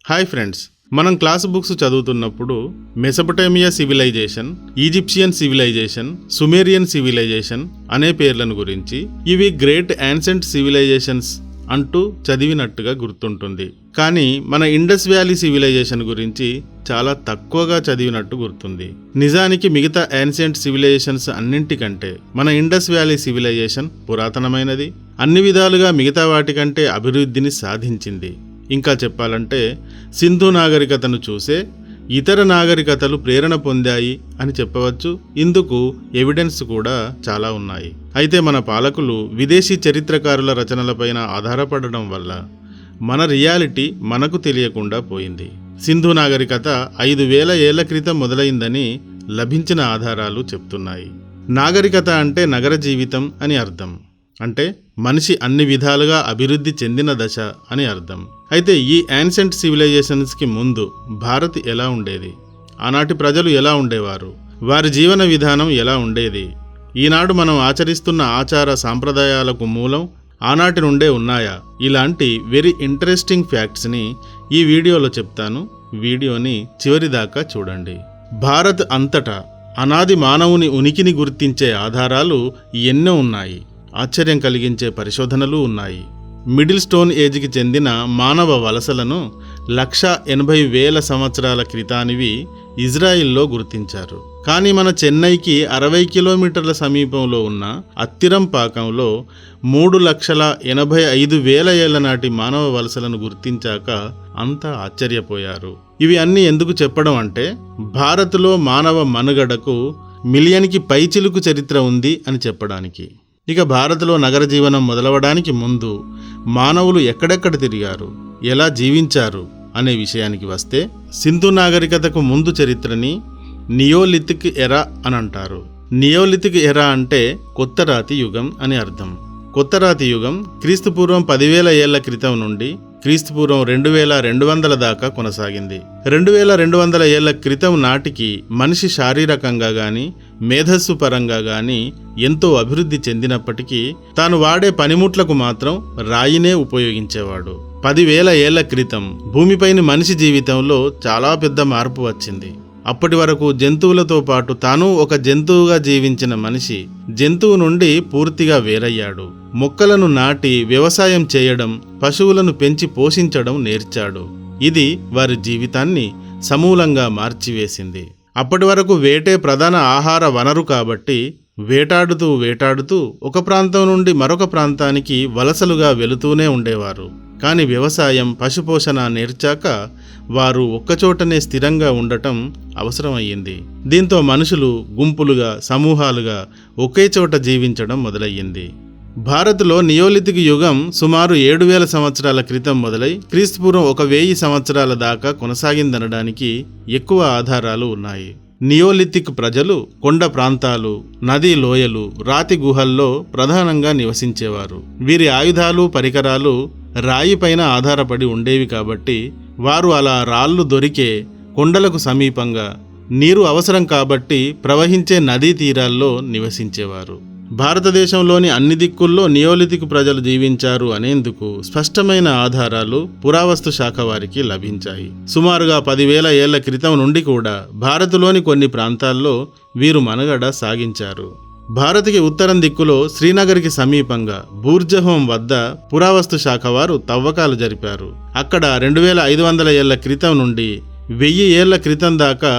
Hi friends, మనం class books చదువుతున్నప్పుడు Mesopotamia civilisation, Egyptian civilisation, Sumerian civilisation అనే పేర్లను గురించి ఇవి గ్రేట్ యాన్సెంట్ సివిలైజేషన్స్ అంటూ చదివినట్టుగా గుర్తుంటుంది. కానీ మన ఇండస్ వ్యాలీ సివిలైజేషన్ గురించి చాలా తక్కువగా చదివినట్టు గుర్తుంది. నిజానికి మిగతా యాన్సెంట్ సివిలైజేషన్స్ అన్నింటికంటే మన ఇండస్ వ్యాలీ సివిలైజేషన్ పురాతనమైనది, అన్ని విధాలుగా మిగతా వాటికంటే అభివృద్ధిని సాధించింది. ఇంకా చెప్పాలంటే సింధు నాగరికతను చూసే ఇతర నాగరికతలు ప్రేరణ పొందాయి అని చెప్పవచ్చు. ఇందుకు ఎవిడెన్స్ కూడా చాలా ఉన్నాయి. అయితే మన పాలకులు విదేశీ చరిత్రకారుల రచనలపైన ఆధారపడడం వల్ల మన రియాలిటీ మనకు తెలియకుండా పోయింది. సింధు నాగరికత 5000 ఏళ్ల క్రితం మొదలైందని లభించిన ఆధారాలు చెప్తున్నాయి. నాగరికత అంటే నగర జీవితం అని అర్థం. అంటే మనిషి అన్ని విధాలుగా అభివృద్ధి చెందిన దశ అని అర్థం. అయితే ఈ యాన్సెంట్ సివిలైజేషన్స్కి ముందు భారత్ ఎలా ఉండేది, ఆనాటి ప్రజలు ఎలా ఉండేవారు, వారి జీవన విధానం ఎలా ఉండేది, ఈనాడు మనం ఆచరిస్తున్న ఆచార సాంప్రదాయాలకు మూలం ఆనాటి నుండే ఉన్నాయా, ఇలాంటి వెరీ ఇంట్రెస్టింగ్ ఫ్యాక్ట్స్ని ఈ వీడియోలో చెప్తాను. వీడియోని చివరిదాకా చూడండి. భారత్ అంతటా అనాది మానవుని ఉనికిని గుర్తించే ఆధారాలు ఎన్నో ఉన్నాయి. ఆశ్చర్యం కలిగించే పరిశోధనలు ఉన్నాయి. మిడిల్ స్టోన్ ఏజ్కి చెందిన మానవ వలసలను 1,80,000 సంవత్సరాల క్రితానివి ఇజ్రాయిల్లో గుర్తించారు. కానీ మన చెన్నైకి 60 కిలోమీటర్ల సమీపంలో ఉన్న అత్తిరంపాకంలో 3,85,000 ఏళ్ల నాటి మానవ వలసలను గుర్తించాక అంతా ఆశ్చర్యపోయారు. ఇవి అన్నీ ఎందుకు చెప్పడం అంటే భారత్లో మానవ మనుగడకు మిలియన్కి పైచిలుకు చరిత్ర ఉంది అని చెప్పడానికి. ఇక భారత్లో నగర జీవనం మొదలవడానికి ముందు మానవులు ఎక్కడెక్కడ తిరిగారు, ఎలా జీవించారు అనే విషయానికి వస్తే సింధు నాగరికతకు ముందు చరిత్రని నియోలిథిక్ ఎరా అని అంటారు. నియోలిథిక్ ఎరా అంటే కొత్త రాతి యుగం అని అర్థం. కొత్త రాతి యుగం క్రీస్తుపూర్వం 10,000 ఏళ్ల క్రితం నుండి క్రీస్తుపూర్వం 2,200 దాకా కొనసాగింది. 2,200 ఏళ్ల క్రితం నాటికి మనిషి శారీరకంగా గాని మేధస్సు పరంగా గాని ఎంతో అభివృద్ధి చెందినప్పటికీ తాను వాడే పనిముట్లకు మాత్రం రాయినే ఉపయోగించేవాడు. 10,000 ఏళ్ల క్రితం భూమిపైని మనిషి జీవితంలో చాలా పెద్ద మార్పు వచ్చింది. అప్పటి వరకు జంతువులతో పాటు తాను ఒక జంతువుగా జీవించిన మనిషి జంతువు నుండి పూర్తిగా వేరయ్యాడు. మొక్కలను నాటి వ్యవసాయం చేయడం, పశువులను పెంచి పోషించడం నేర్చాడు. ఇది వారి జీవితాన్ని సమూలంగా మార్చివేసింది. అప్పటి వరకు వేటే ప్రధాన ఆహార వనరు కాబట్టి వేటాడుతూ ఒక ప్రాంతం నుండి మరొక ప్రాంతానికి వలసలుగా వెళుతూనే ఉండేవారు. కానీ వ్యవసాయం, పశుపోషణ నేర్చాక వారు ఒక్కచోటనే స్థిరంగా ఉండటం అవసరమయ్యింది. దీంతో మనుషులు గుంపులుగా, సమూహాలుగా ఒకే చోట జీవించడం మొదలయ్యింది. భారత్లో నియోలిథిక్ యుగం సుమారు 7,000 సంవత్సరాల క్రితం మొదలై క్రీస్తుపూర్వం 1,000 సంవత్సరాల దాకా కొనసాగిందనడానికి ఎక్కువ ఆధారాలు ఉన్నాయి. నియోలిథిక్ ప్రజలు కొండ ప్రాంతాలు, నదీ లోయలు, రాతి గుహల్లో ప్రధానంగా నివసించేవారు. వీరి ఆయుధాలు, పరికరాలు రాయి పైన ఆధారపడి ఉండేవి కాబట్టి వారు అలా రాళ్ళు దొరికే కొండలకు సమీపంగా, నీరు అవసరం కాబట్టి ప్రవహించే నదీ తీరాల్లో నివసించేవారు. భారతదేశంలోని అన్ని దిక్కుల్లో నియోలిథిక్ ప్రజలు జీవించారు అనేందుకు స్పష్టమైన ఆధారాలు పురావస్తు శాఖ వారికి లభించాయి. సుమారుగా 10,000 ఏళ్ల క్రితం నుండి కూడా భారత్లోని కొన్ని ప్రాంతాల్లో వీరు మనుగడ సాగించారు. భారత్కి ఉత్తరం దిక్కులో శ్రీనగర్కి సమీపంగా బూర్జహోం వద్ద పురావస్తు శాఖ వారు తవ్వకాలు జరిపారు. అక్కడ 2,500 ఏళ్ల క్రితం నుండి 1000 ఏళ్ల క్రితం దాకా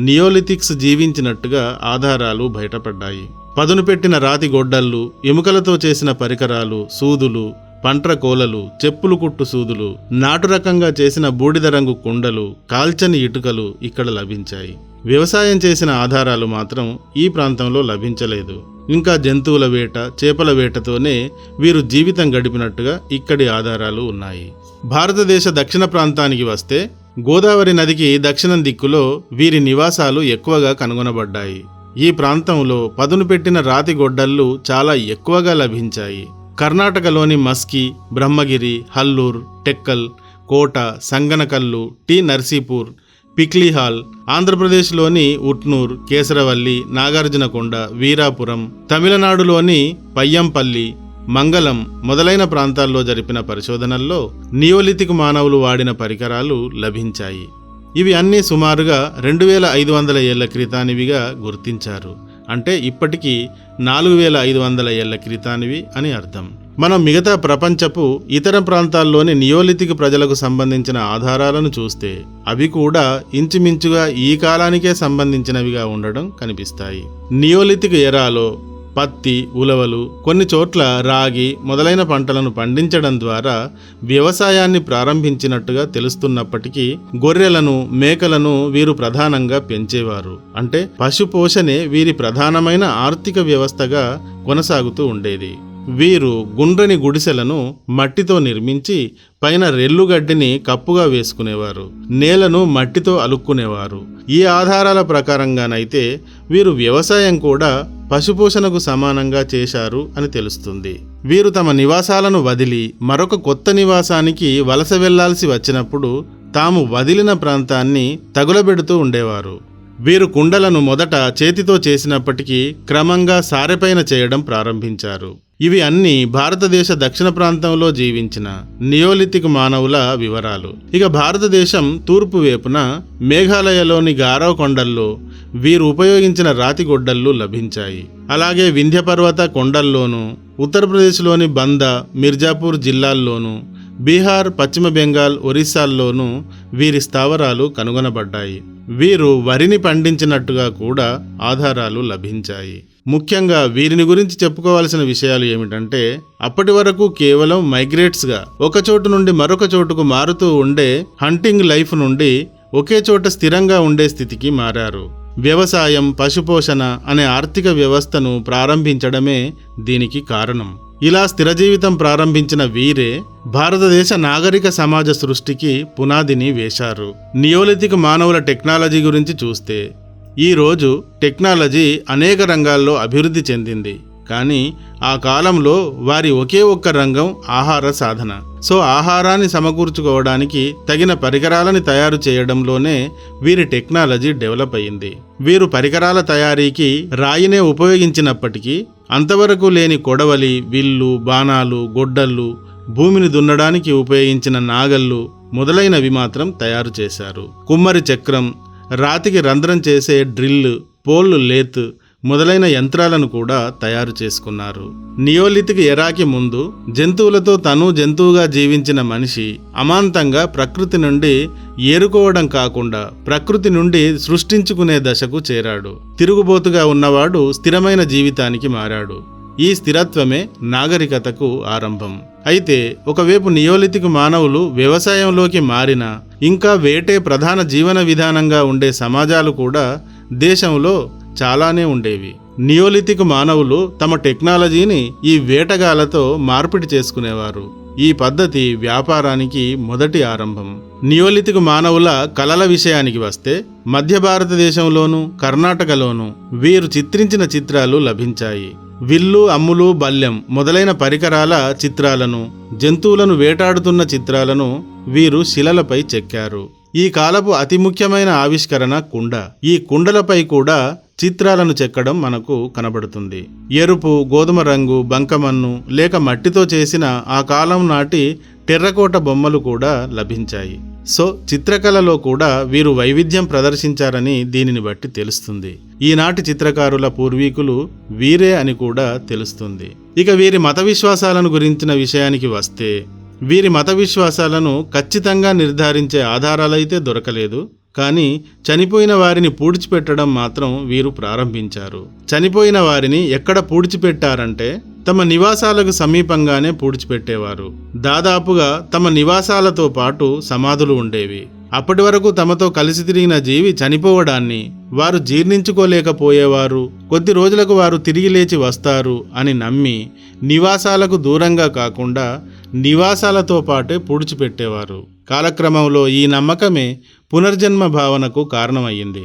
నియోలిథిక్స్ జీవించినట్టుగా ఆధారాలు బయటపడ్డాయి. పదును పెట్టిన రాతి గొడ్డళ్ళు, ఎముకలతో చేసిన పరికరాలు, సూదులు, పంట్ర కోలలు, చెప్పులు కుట్టు సూదులు, నాటు రకంగా చేసిన బూడిద రంగు కుండలు, కాల్చని ఇటుకలు ఇక్కడ లభించాయి. వ్యవసాయం చేసిన ఆధారాలు మాత్రం ఈ ప్రాంతంలో లభించలేదు. ఇంకా జంతువుల వేట, చేపల వేటతోనే వీరు జీవితం గడిపినట్టుగా ఇక్కడి ఆధారాలు ఉన్నాయి. భారతదేశ దక్షిణ ప్రాంతానికి వస్తే గోదావరి నదికి దక్షిణం దిక్కులో వీరి నివాసాలు ఎక్కువగా కనుగొనబడ్డాయి. ఈ ప్రాంతంలో పదును పెట్టిన రాతి గొడ్డళ్ళు చాలా ఎక్కువగా లభించాయి. కర్ణాటకలోని మస్కి, బ్రహ్మగిరి, హల్లూర్, టెక్కల్, కోట, సంగనకల్లు, టి నర్సీపూర్, పిక్లీహాల్, ఆంధ్రప్రదేశ్లోని ఉట్నూర్, కేసరవల్లి, నాగార్జునకొండ, వీరాపురం, తమిళనాడులోని పయ్యంపల్లి, మంగళం మొదలైన ప్రాంతాల్లో జరిపిన పరిశోధనల్లో నియోలిథిక్ మానవులు వాడిన పరికరాలు లభించాయి. ఇవి అన్నీ సుమారుగా 2500 ఏళ్ల క్రితానివిగా గుర్తించారు. అంటే ఇప్పటికీ 4500 ఏళ్ల క్రితానివి అని అర్థం. మనం మిగతా ప్రపంచపు ఇతర ప్రాంతాల్లోని నియోలిథిక్ ప్రజలకు సంబంధించిన ఆధారాలను చూస్తే అవి కూడా ఇంచుమించుగా ఈ కాలానికే సంబంధించినవిగా ఉండడం కనిపిస్తాయి. నియోలిథిక్ ఎరాలో పత్తి, ఉలవలు, కొన్ని చోట్ల రాగి మొదలైన పంటలను పండించడం ద్వారా వ్యవసాయాన్ని ప్రారంభించినట్టుగా తెలుస్తున్నప్పటికీ గొర్రెలను, మేకలను వీరు ప్రధానంగా పెంచేవారు. అంటే పశుపోషణే వీరి ప్రధానమైన ఆర్థిక వ్యవస్థగా కొనసాగుతూ ఉండేది. వీరు గుండ్రని గుడిసెలను మట్టితో నిర్మించి పైన రెల్లుగడ్డిని కప్పుగా వేసుకునేవారు. నేలను మట్టితో అలుక్కునేవారు. ఈ ఆధారాల ప్రకారంగానైతే వీరు వ్యవసాయం కూడా పశుపోషణకు సమానంగా చేశారు అని తెలుస్తుంది. వీరు తమ నివాసాలను వదిలి మరొక కొత్త నివాసానికి వలస వెళ్లాల్సి వచ్చినప్పుడు తాము వదిలిన ప్రాంతాన్ని తగులబెడుతూ ఉండేవారు. వీరు కుండలను మొదట చేతితో చేసినప్పటికీ క్రమంగా సారెపైన చేయడం ప్రారంభించారు. ఇవి అన్నీ భారతదేశ దక్షిణ ప్రాంతంలో జీవించిన నియోలిథిక్ మానవుల వివరాలు. ఇక భారతదేశం తూర్పు వైపున మేఘాలయలోని గారో కొండల్లో వీరు ఉపయోగించిన రాతి గొడ్డళ్ళు లభించాయి. అలాగే వింధ్య పర్వత కొండల్లోనూ, ఉత్తరప్రదేశ్లోని బందా, మిర్జాపూర్ జిల్లాల్లోనూ, బీహార్, పశ్చిమ బెంగాల్, ఒరిస్సాల్లోనూ వీరి స్థావరాలు కనుగొనబడ్డాయి. వీరు వరిని పండించినట్టుగా కూడా ఆధారాలు లభించాయి. ముఖ్యంగా వీరిని గురించి చెప్పుకోవాల్సిన విషయాలు ఏమిటంటే అప్పటి వరకు కేవలం మైగ్రేట్స్గా ఒక చోటు నుండి మరొక చోటుకు మారుతూ ఉండే హంటింగ్ లైఫ్ నుండి ఒకే చోట స్థిరంగా ఉండే స్థితికి మారారు. వ్యవసాయం, పశుపోషణ అనే ఆర్థిక వ్యవస్థను ప్రారంభించడమే దీనికి కారణం. ఇలా స్థిర జీవితం ప్రారంభించిన వీరే భారతదేశ నాగరిక సమాజ సృష్టికి పునాదిని వేశారు. నియోలిథిక్ మానవుల టెక్నాలజీ గురించి చూస్తే ఈరోజు టెక్నాలజీ అనేక రంగాల్లో అభివృద్ధి చెందింది. కానీ ఆ కాలంలో వారి ఒకే ఒక్క రంగం ఆహార సాధన. సో ఆహారాన్ని సమకూర్చుకోవడానికి తగిన పరికరాలని తయారు చేయడంలోనే వీరి టెక్నాలజీ డెవలప్ అయింది. వీరు పరికరాల తయారీకి రాయినే ఉపయోగించినప్పటికీ అంతవరకు లేని కొడవలి, విల్లు, బాణాలు, గొడ్డళ్ళు, భూమిని దున్నడానికి ఉపయోగించిన నాగళ్ళు మొదలైనవి మాత్రం తయారు చేశారు. కుమ్మరి చక్రం, రాతికి రంధ్రం చేసే డ్రిల్, పోళ్ళు లేత్ మొదలైన యంత్రాలను కూడా తయారు చేసుకున్నారు. నియోలిథిక్ ఎరాకి ముందు జంతువులతో తను జంతువుగా జీవించిన మనిషి అమాంతంగా ప్రకృతి నుండి ఏరుకోవడం కాకుండా ప్రకృతి నుండి సృష్టించుకునే దశకు చేరాడు. తిరుగుబోతుగా ఉన్నవాడు స్థిరమైన జీవితానికి మారాడు. ఈ స్థిరత్వమే నాగరికతకు ఆరంభం. అయితే ఒకవైపు నియోలిథిక్ మానవులు వ్యవసాయంలోకి మారినా ఇంకా వేటే ప్రధాన జీవన విధానంగా ఉండే సమాజాలు కూడా దేశంలో చాలానే ఉండేవి. నియోలిథిక్ మానవులు తమ టెక్నాలజీని ఈ వేటగాళ్లతో మార్పిడి చేసుకునేవారు. ఈ పద్ధతి వ్యాపారానికి మొదటి ఆరంభం. నియోలిథిక్ మానవుల కళల విషయానికి వస్తే మధ్య భారతదేశంలోనూ కర్ణాటకలోనూ వీరు చిత్రించిన చిత్రాలు లభించాయి. విల్లు, అమ్ములు, బల్లెం మొదలైన పరికరాల చిత్రాలను, జంతువులను వేటాడుతున్న చిత్రాలను వీరు శిలలపై చెక్కారు. ఈ కాలపు అతి ముఖ్యమైన ఆవిష్కరణ కుండ. ఈ కుండలపై కూడా చిత్రాలను చెక్కడం మనకు కనబడుతుంది. ఎరుపు, గోధుమ రంగు, బంకమన్ను లేక మట్టితో చేసిన ఆ కాలం నాటి టెర్రకోట బొమ్మలు కూడా లభించాయి. సో చిత్రకళలో కూడా వీరు వైవిధ్యం ప్రదర్శించారని దీనిని బట్టి తెలుస్తుంది. ఈనాటి చిత్రకారుల పూర్వీకులు వీరే అని కూడా తెలుస్తుంది. ఇక వీరి మత విశ్వాసాలను గురించిన విషయానికి వస్తే వీరి మత విశ్వాసాలను ఖచ్చితంగా నిర్ధారించే ఆధారాలైతే దొరకలేదు. కానీ చనిపోయిన వారిని పూడ్చిపెట్టడం మాత్రం వీరు ప్రారంభించారు. చనిపోయిన వారిని ఎక్కడ పూడ్చిపెట్టారంటే తమ నివాసాలకు సమీపంగానే పూడ్చిపెట్టేవారు. దాదాపుగా తమ నివాసాలతో పాటు సమాధులు ఉండేవి. అప్పటి వరకు తమతో కలిసి తిరిగిన జీవి చనిపోవడాన్ని వారు జీర్ణించుకోలేకపోయేవారు. కొద్ది రోజులకు వారు తిరిగి లేచి వస్తారు అని నమ్మి నివాసాలకు దూరంగా కాకుండా నివాసాలతో పాటే పూడ్చిపెట్టేవారు. కాలక్రమంలో ఈ నమ్మకమే పునర్జన్మ భావనకు కారణమయ్యింది.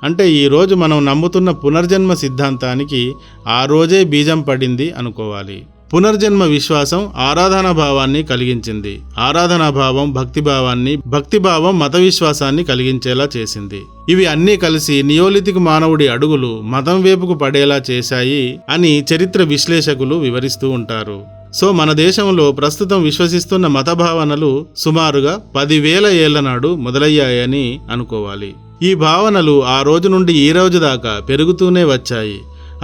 అంటే ఈరోజు మనం నమ్ముతున్న పునర్జన్మ సిద్ధాంతానికి ఆ రోజే బీజం పడింది అనుకోవాలి. పునర్జన్మ విశ్వాసం ఆరాధనా భావాన్ని కలిగించింది. ఆరాధనా భావం భక్తిభావాన్ని, భక్తిభావం మత విశ్వాసాన్ని కలిగించేలా చేసింది. ఇవి అన్నీ కలిసి నియోలిథిక్ మానవుడి అడుగులు మతం వైపుకు పడేలా చేశాయి అని చరిత్ర విశ్లేషకులు వివరిస్తూ ఉంటారు. సో మన దేశంలో ప్రస్తుతం విశ్వసిస్తున్న మత భావనలు సుమారుగా 10,000 ఏళ్ల నాడు మొదలయ్యాయని అనుకోవాలి. ఈ భావనలు ఆ రోజు నుండి ఈ రోజు దాకా పెరుగుతూనే వచ్చాయి.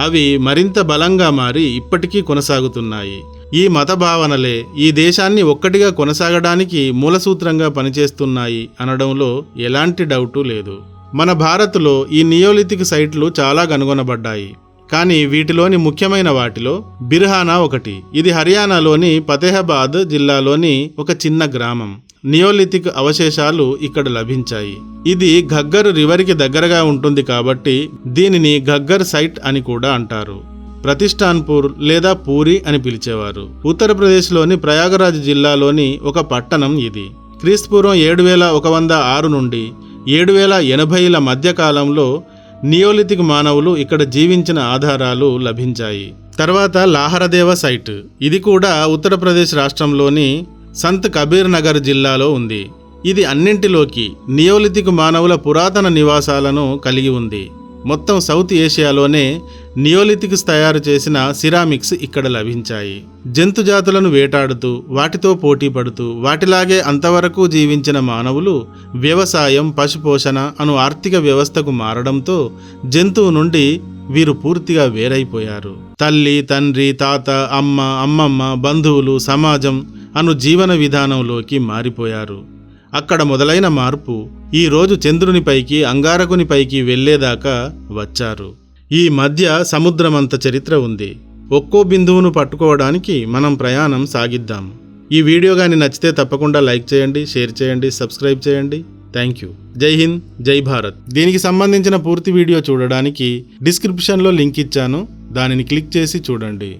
అవి మరింత బలంగా మారి ఇప్పటికీ కొనసాగుతున్నాయి. ఈ మత భావనలే ఈ దేశాన్ని ఒక్కటిగా కొనసాగడానికి మూలసూత్రంగా పనిచేస్తున్నాయి అనడంలో ఎలాంటి డౌటు లేదు. మన భారత్లో ఈ నియోలిథిక్ సైట్లు చాలా కనుగొనబడ్డాయి. కానీ వీటిలోని ముఖ్యమైన వాటిలో బిర్హానా ఒకటి. ఇది హర్యానాలోని ఫతేహాబాద్ జిల్లాలోని ఒక చిన్న గ్రామం. నియోలిథిక్ అవశేషాలు ఇక్కడ లభించాయి. ఇది ఘగ్గర్ రివర్కి దగ్గరగా ఉంటుంది కాబట్టి దీనిని ఘగ్గర్ సైట్ అని కూడా అంటారు. ప్రతిష్టాన్పూర్ లేదా పూరి అని పిలిచేవారు. ఉత్తరప్రదేశ్లోని ప్రయాగరాజ్ జిల్లాలోని ఒక పట్టణం ఇది. క్రీస్తుపూర్వం 7106 నుండి 7080ల మధ్యకాలంలో నియోలిథిక్ మానవులు ఇక్కడ జీవించిన ఆధారాలు లభించాయి. తర్వాత లాహరదేవ సైట్. ఇది కూడా ఉత్తరప్రదేశ్ రాష్ట్రంలోని సంత్ కబీర్ నగర్ జిల్లాలో ఉంది. ఇది అన్నింటిలోకి నియోలిథిక్ మానవుల పురాతన నివాసాలను కలిగి ఉంది. మొత్తం సౌత్ ఏషియాలోనే నియోలిథిక్స్ తయారు చేసిన సిరామిక్స్ ఇక్కడ లభించాయి. జంతు జాతులను వేటాడుతూ వాటితో పోటీ పడుతూ వాటిలాగే అంతవరకు జీవించిన మానవులు వ్యవసాయం, పశుపోషణ అను ఆర్థిక వ్యవస్థకు మారడంతో జంతువు నుండి వీరు పూర్తిగా వేరైపోయారు. తల్లి, తండ్రి, తాత, అమ్మ, అమ్మమ్మ, బంధువులు, సమాజం అను జీవన విధానంలోకి మారిపోయారు. అక్కడ మొదలైన మార్పు ఈ రోజు చంద్రునిపైకి, అంగారకునిపైకి వెళ్లేదాకా వచ్చారు. ఈ మధ్య సముద్రమంత చరిత్ర ఉంది. ఒక్కో బిందువును పట్టుకోవడానికి మనం ప్రయాణం సాగిద్దాం. ఈ వీడియో గాని నచ్చితే తప్పకుండా లైక్ చేయండి, షేర్ చేయండి, సబ్స్క్రైబ్ చేయండి. Thank you. జై హింద్, జై భారత్. దీనికి సంబంధించిన పూర్తి వీడియో చూడడానికి డిస్క్రిప్షన్లో లింక్ ఇచ్చాను. దానిని క్లిక్ చేసి చూడండి.